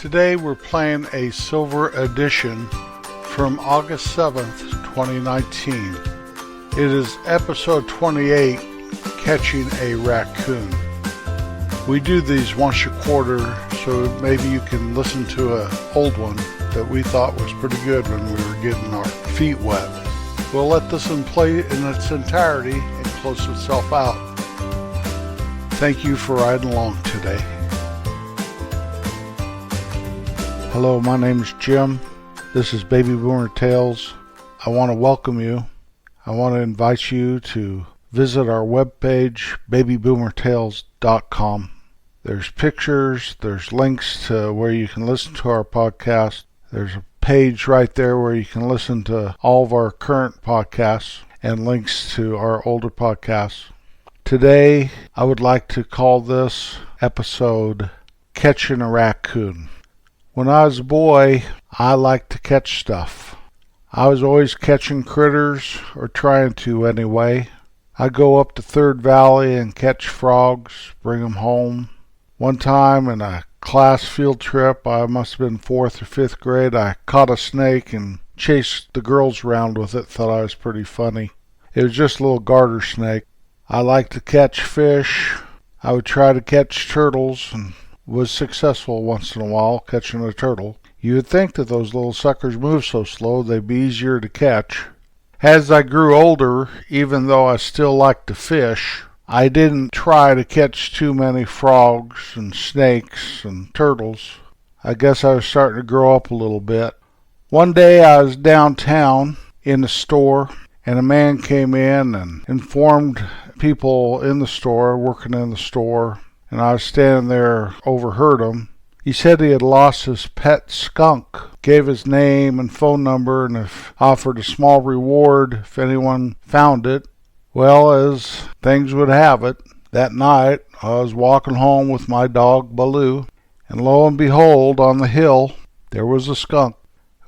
Today we're playing a silver edition from August 7th, 2019. It is episode 28, Catching a Raccoon. We do these once a quarter, so maybe you can listen to an old one that we thought was pretty good when we were getting our feet wet. We'll let this one play in its entirety and close itself out. Thank you for riding along today. Hello, my name is Jim. This is Baby Boomer Tales. I want to welcome you. I want to invite you to visit our webpage, babyboomertales.com. There's pictures, there's links to where you can listen to our podcast. There's a page right there where you can listen to all of our current podcasts and links to our older podcasts. Today, I would like to call this episode Catching a Raccoon. When I was a boy, I liked to catch stuff. I was always catching critters, or trying to anyway. I'd go up to Third Valley and catch frogs, bring them home. One time in a class field trip, I must have been 4th or 5th grade, I caught a snake and chased the girls around with it. Thought I was pretty funny. It was just a little garter snake. I liked to catch fish. I would try to catch turtles and was successful once in a while catching a turtle. You would think that those little suckers move so slow they'd be easier to catch. As I grew older, even though I still liked to fish, I didn't try to catch too many frogs and snakes and turtles. I guess I was starting to grow up a little bit. One day I was downtown in the store, and a man came in and informed people in the store, working in the store, and I was standing there, overheard him. He said he had lost his pet skunk, gave his name and phone number, and offered a small reward if anyone found it. Well, as things would have it, that night I was walking home with my dog Baloo, and lo and behold, on the hill, there was a skunk.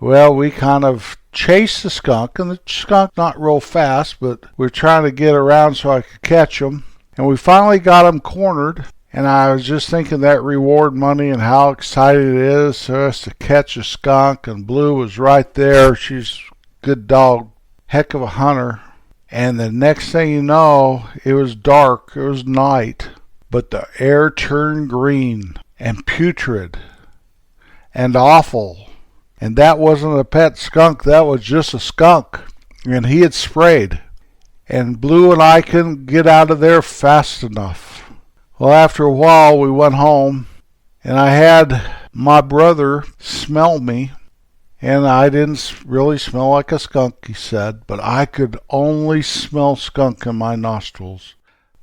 Well, we kind of chased the skunk, and the skunk not real fast, but we were trying to get around so I could catch him, and we finally got him cornered. And I was just thinking that reward money and how excited it is for us to catch a skunk. And Blue was right there. She's a good dog. Heck of a hunter. And the next thing you know, it was dark. It was night. But the air turned green and putrid and awful. And that wasn't a pet skunk. That was just a skunk. And he had sprayed. And Blue and I couldn't get out of there fast enough. Well, after a while, we went home, and I had my brother smell me, and I didn't really smell like a skunk, he said, but I could only smell skunk in my nostrils.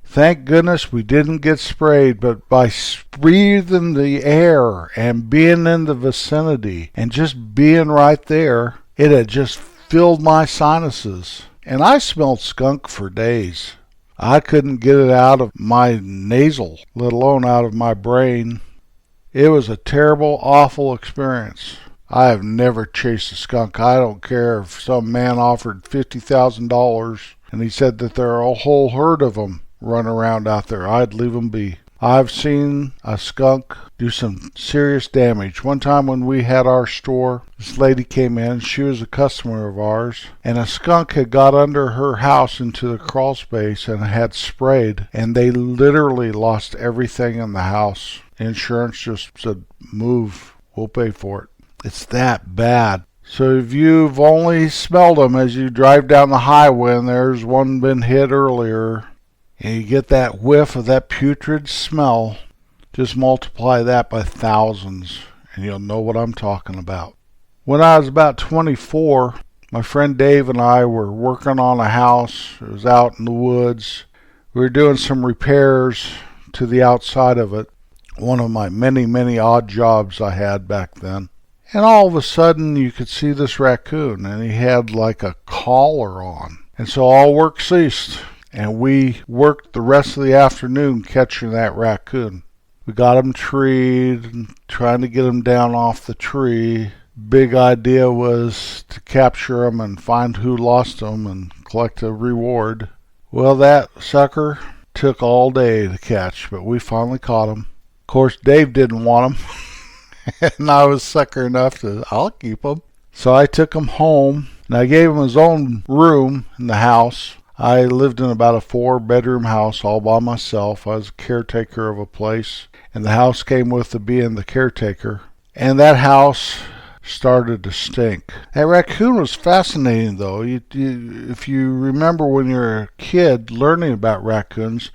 Thank goodness we didn't get sprayed, but by breathing the air and being in the vicinity and just being right there, it had just filled my sinuses, and I smelled skunk for days. I couldn't get it out of my nasal, let alone out of my brain. It was a terrible, awful experience. I have never chased a skunk. I don't care if some man offered $50,000 and he said that there are a whole herd of them running around out there. I'd leave them be. I've seen a skunk do some serious damage. One time when we had our store, this lady came in. She was a customer of ours, and a skunk had got under her house into the crawl space and had sprayed, and they literally lost everything in the house. Insurance just said, move, we'll pay for it. It's that bad. So if you've only smelled them as you drive down the highway and there's one been hit earlier, and you get that whiff of that putrid smell, just multiply that by thousands, and you'll know what I'm talking about. When I was about 24, my friend Dave and I were working on a house. It was out in the woods. We were doing some repairs to the outside of it, one of my many, many odd jobs I had back then. And all of a sudden, you could see this raccoon, and he had like a collar on. And so all work ceased. And we worked the rest of the afternoon catching that raccoon. We got him treed and trying to get him down off the tree. Big idea was to capture him and find who lost him and collect a reward. Well, that sucker took all day to catch, but we finally caught him. Of course, Dave didn't want him. And I was sucker enough to, I'll keep him. So I took him home, and I gave him his own room in the house. I lived in about a 4-bedroom house all by myself. I was a caretaker of a place, and the house came with the being the caretaker. And that house started to stink. That raccoon was fascinating, though. If you remember when you were a kid learning about raccoons,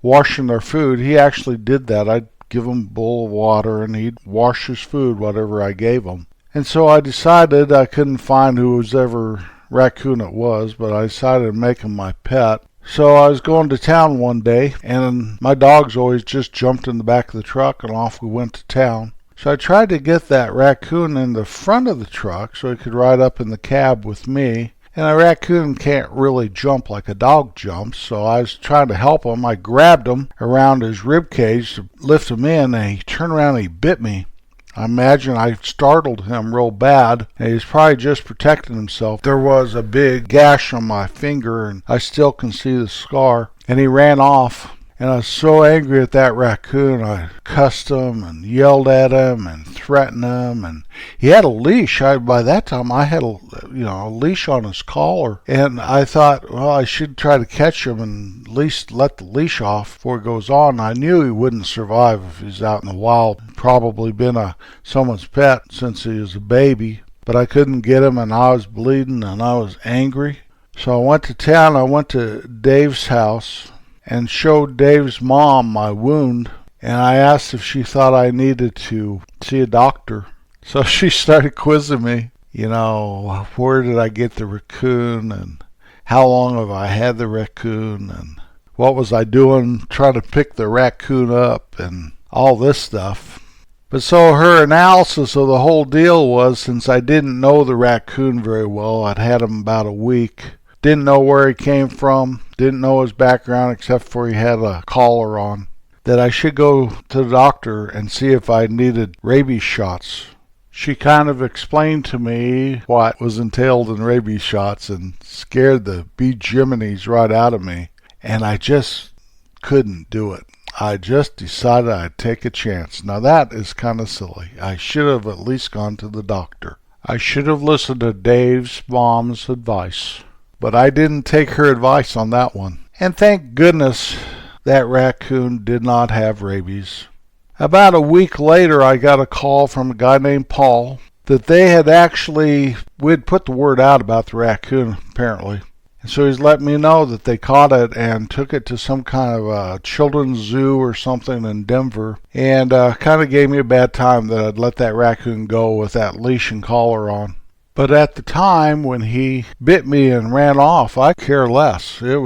washing their food, he actually did that. I'd give him a bowl of water, and he'd wash his food, whatever I gave him. And so I decided, I couldn't find whoever raccoon it was, but I decided to make him my pet. So I was going to town one day, and my dogs always just jumped in the back of the truck, and off we went to town. So I tried to get that raccoon in the front of the truck so he could ride up in the cab with me. And a raccoon can't really jump like a dog jumps, so I was trying to help him. I grabbed him around his rib cage to lift him in, and he turned around and he bit me. I imagine I startled him real bad, and he's probably just protecting himself. There was a big gash on my finger, and I still can see the scar. And he ran off. And I was so angry at that raccoon, I cussed him and yelled at him and threatened him. And he had a leash. By that time, I had a leash on his collar. And I thought, well, I should try to catch him and at least let the leash off before it goes on. I knew he wouldn't survive if he was out in the wild. Probably been someone's pet since he was a baby. But I couldn't get him, and I was bleeding, and I was angry. So I went to town. I went to Dave's house and showed Dave's mom my wound, and I asked if she thought I needed to see a doctor. So she started quizzing me, where did I get the raccoon, and how long have I had the raccoon, and what was I doing trying to pick the raccoon up, and all this stuff. But so her analysis of the whole deal was, since I didn't know the raccoon very well, I'd had him about a week, didn't know where he came from, didn't know his background except for he had a collar on, that I should go to the doctor and see if I needed rabies shots. She kind of explained to me what was entailed in rabies shots and scared the beejiminies right out of me, and I just couldn't do it. I just decided I'd take a chance. Now that is kind of silly. I should have at least gone to the doctor. I should have listened to Dave's mom's advice. But I didn't take her advice on that one. And thank goodness that raccoon did not have rabies. About a week later, I got a call from a guy named Paul that we'd put the word out about the raccoon, apparently. And so he's let me know that they caught it and took it to some kind of a children's zoo or something in Denver, and kind of gave me a bad time that I'd let that raccoon go with that leash and collar on. But at the time when he bit me and ran off, I care less. I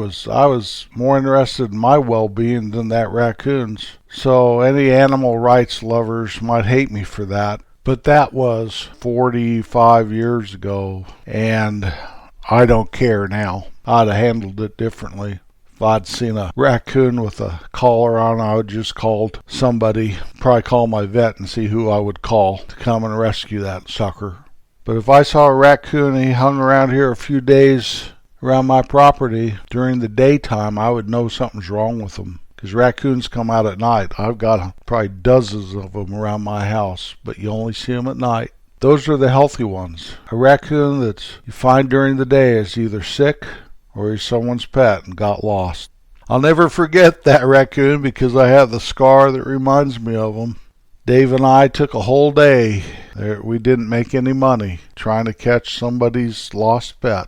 was more interested in my well-being than that raccoon's. So any animal rights lovers might hate me for that. But that was 45 years ago, and I don't care now. I'd have handled it differently. If I'd seen a raccoon with a collar on, I would just called somebody, probably call my vet and see who I would call to come and rescue that sucker. But if I saw a raccoon and he hung around here a few days around my property during the daytime, I would know something's wrong with him. Because raccoons come out at night. I've got probably dozens of them around my house, but you only see them at night. Those are the healthy ones. A raccoon that you find during the day is either sick or he's someone's pet and got lost. I'll never forget that raccoon because I have the scar that reminds me of him. Dave and I took a whole day. We didn't make any money trying to catch somebody's lost pet.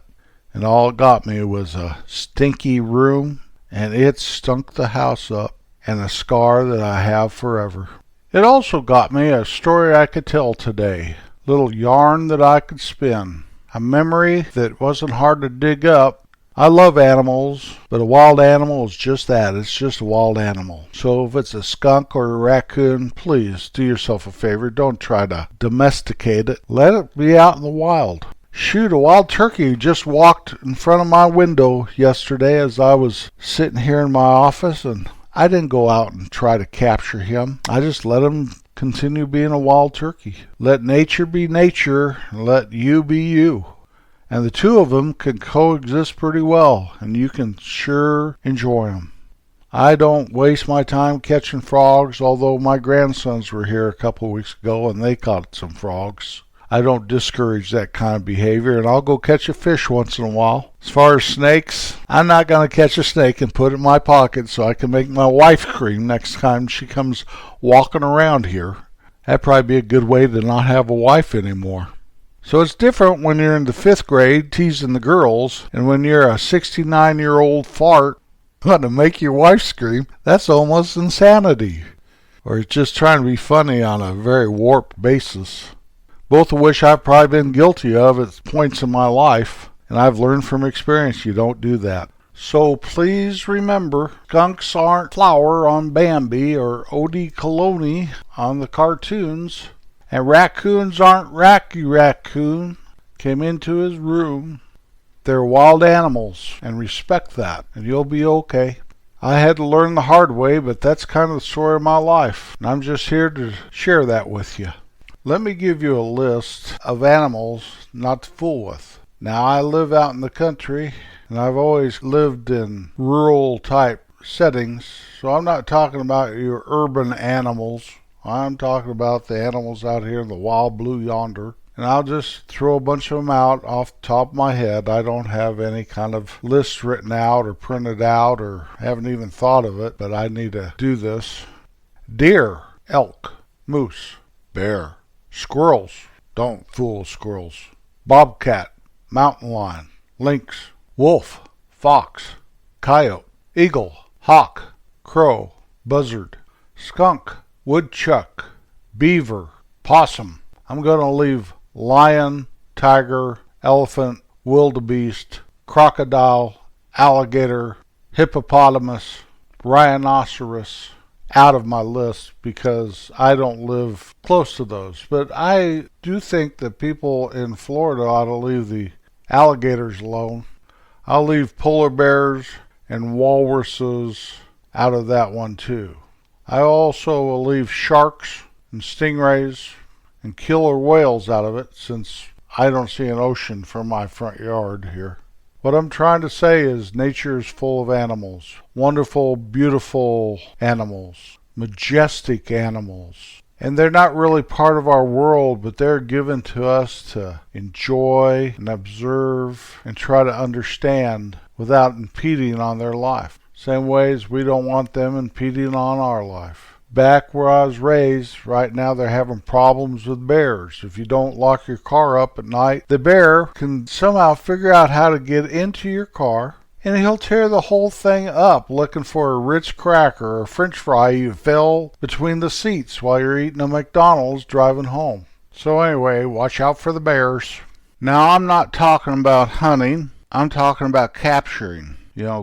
And all it got me was a stinky room, and it stunk the house up, and a scar that I have forever. It also got me a story I could tell today, a little yarn that I could spin, a memory that wasn't hard to dig up. I love animals, but a wild animal is just that. It's just a wild animal. So if it's a skunk or a raccoon, please do yourself a favor. Don't try to domesticate it. Let it be out in the wild. Shoot, a wild turkey just walked in front of my window yesterday as I was sitting here in my office, and I didn't go out and try to capture him. I just let him continue being a wild turkey. Let nature be nature, and let you be you. And the two of them can coexist pretty well, and you can sure enjoy them. I don't waste my time catching frogs, although my grandsons were here a couple of weeks ago and they caught some frogs. I don't discourage that kind of behavior, and I'll go catch a fish once in a while. As far as snakes, I'm not going to catch a snake and put it in my pocket so I can make my wife scream next time she comes walking around here. That'd probably be a good way to not have a wife anymore. So it's different when you're in the 5th grade teasing the girls, and when you're a 69-year-old fart going to make your wife scream. That's almost insanity. Or it's just trying to be funny on a very warped basis. Both of which I've probably been guilty of at points in my life, and I've learned from experience you don't do that. So please remember, skunks aren't flour on Bambi or Odie Coloni on the cartoons, and raccoons aren't Racky Raccoon came into his room. They're wild animals, and respect that, and you'll be okay. I had to learn the hard way, but that's kind of the story of my life, and I'm just here to share that with you. Let me give you a list of animals not to fool with. Now, I live out in the country, and I've always lived in rural type settings, so I'm not talking about your urban animals. I'm talking about the animals out here in the wild blue yonder. And I'll just throw a bunch of them out off the top of my head. I don't have any kind of list written out or printed out or haven't even thought of it, but I need to do this. Deer, elk, moose, bear, squirrels. Don't fool squirrels. Bobcat, mountain lion, lynx, wolf, fox, coyote, eagle, hawk, crow, buzzard, skunk, woodchuck, beaver, possum. I'm going to leave lion, tiger, elephant, wildebeest, crocodile, alligator, hippopotamus, rhinoceros out of my list because I don't live close to those. But I do think that people in Florida ought to leave the alligators alone. I'll leave polar bears and walruses out of that one too. I also will leave sharks and stingrays and killer whales out of it since I don't see an ocean from my front yard here. What I'm trying to say is nature is full of animals. Wonderful, beautiful animals. Majestic animals. And they're not really part of our world, but they're given to us to enjoy and observe and try to understand without impeding on their life. Same way as we don't want them impeding on our life. Back where I was raised, right now they're having problems with bears. If you don't lock your car up at night, the bear can somehow figure out how to get into your car, and he'll tear the whole thing up looking for a Ritz cracker or a French fry you fell between the seats while you're eating a McDonald's driving home. So anyway, watch out for the bears. Now, I'm not talking about hunting. I'm talking about capturing.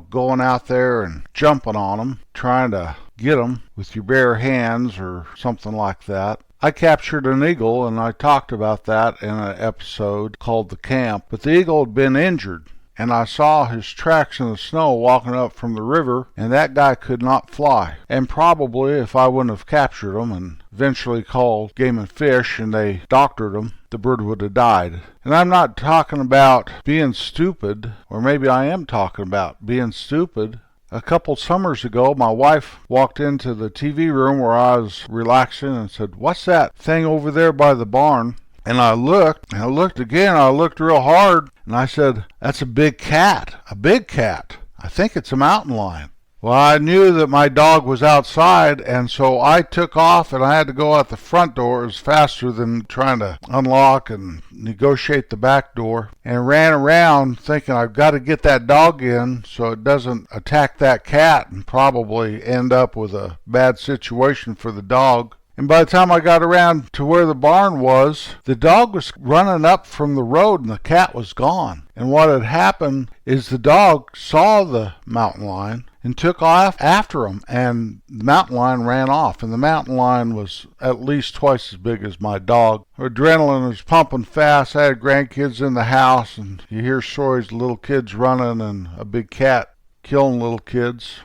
Going out there and jumping on them, trying to get them with your bare hands or something like that. I captured an eagle, and I talked about that in an episode called The Camp. But the eagle had been injured, and I saw his tracks in the snow walking up from the river, and that guy could not fly. And probably if I wouldn't have captured him and eventually called Game and Fish and they doctored him, the bird would have died. And I'm not talking about being stupid, or maybe I am talking about being stupid. A couple summers ago, my wife walked into the TV room where I was relaxing and said, "What's that thing over there by the barn?" And I looked again, I looked real hard, and I said, "That's a big cat, a big cat. I think it's a mountain lion." Well, I knew that my dog was outside, and so I took off, and I had to go out the front door. It was faster than trying to unlock and negotiate the back door, and ran around thinking I've got to get that dog in so it doesn't attack that cat and probably end up with a bad situation for the dog. And by the time I got around to where the barn was, the dog was running up from the road and the cat was gone. And what had happened is the dog saw the mountain lion and took off after him, and the mountain lion ran off. And the mountain lion was at least twice as big as my dog. Adrenaline was pumping fast. I had grandkids in the house, and you hear stories of little kids running and a big cat killing little kids.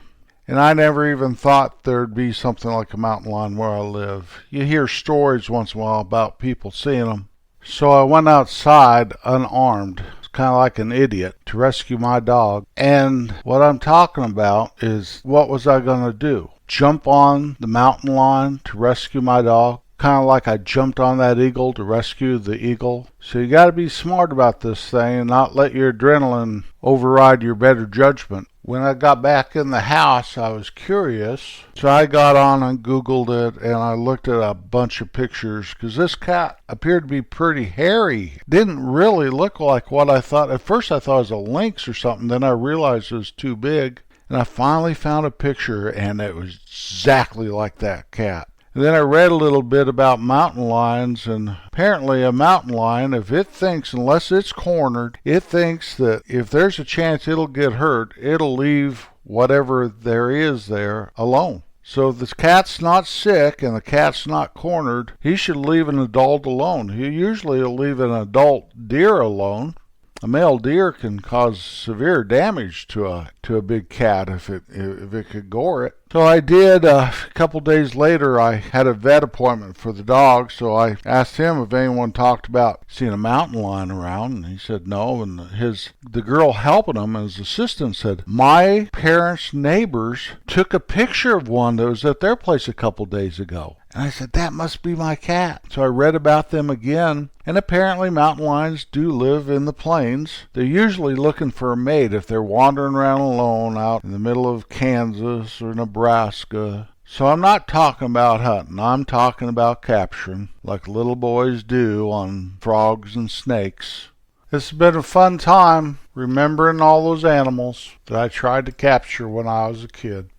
And I never even thought there'd be something like a mountain lion where I live. You hear stories once in a while about people seeing them. So I went outside unarmed. It's kind of like an idiot to rescue my dog. And what I'm talking about is, what was I going to do? Jump on the mountain lion to rescue my dog? Kind of like I jumped on that eagle to rescue the eagle. So you got to be smart about this thing and not let your adrenaline override your better judgment. When I got back in the house, I was curious. So I got on and Googled it, and I looked at a bunch of pictures, because this cat appeared to be pretty hairy. Didn't really look like what I thought. At first I thought it was a lynx or something. Then I realized it was too big. And I finally found a picture, and it was exactly like that cat. And then I read a little bit about mountain lions, and apparently a mountain lion, if it thinks, unless it's cornered, it thinks that if there's a chance it'll get hurt, it'll leave whatever there is there alone. So if the cat's not sick and the cat's not cornered, he should leave an adult alone. He usually will leave an adult deer alone. A male deer can cause severe damage to a big cat if it could gore it. So I did. A couple days later, I had a vet appointment for the dog, so I asked him if anyone talked about seeing a mountain lion around, and he said no. And the girl helping him, his assistant, said, my parents' neighbors took a picture of one that was at their place a couple days ago. And I said, that must be my cat. So I read about them again, and apparently mountain lions do live in the plains. They're usually looking for a mate if they're wandering around alone out in the middle of Kansas or Nebraska. So I'm not talking about hunting. I'm talking about capturing, like little boys do on frogs and snakes. It's been a fun time remembering all those animals that I tried to capture when I was a kid.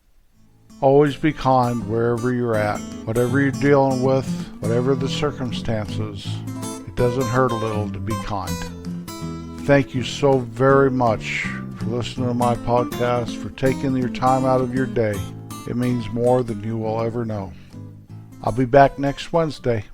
Always be kind wherever you're at, whatever you're dealing with, whatever the circumstances. It doesn't hurt a little to be kind. Thank you so very much for listening to my podcast, for taking your time out of your day. It means more than you will ever know. I'll be back next Wednesday.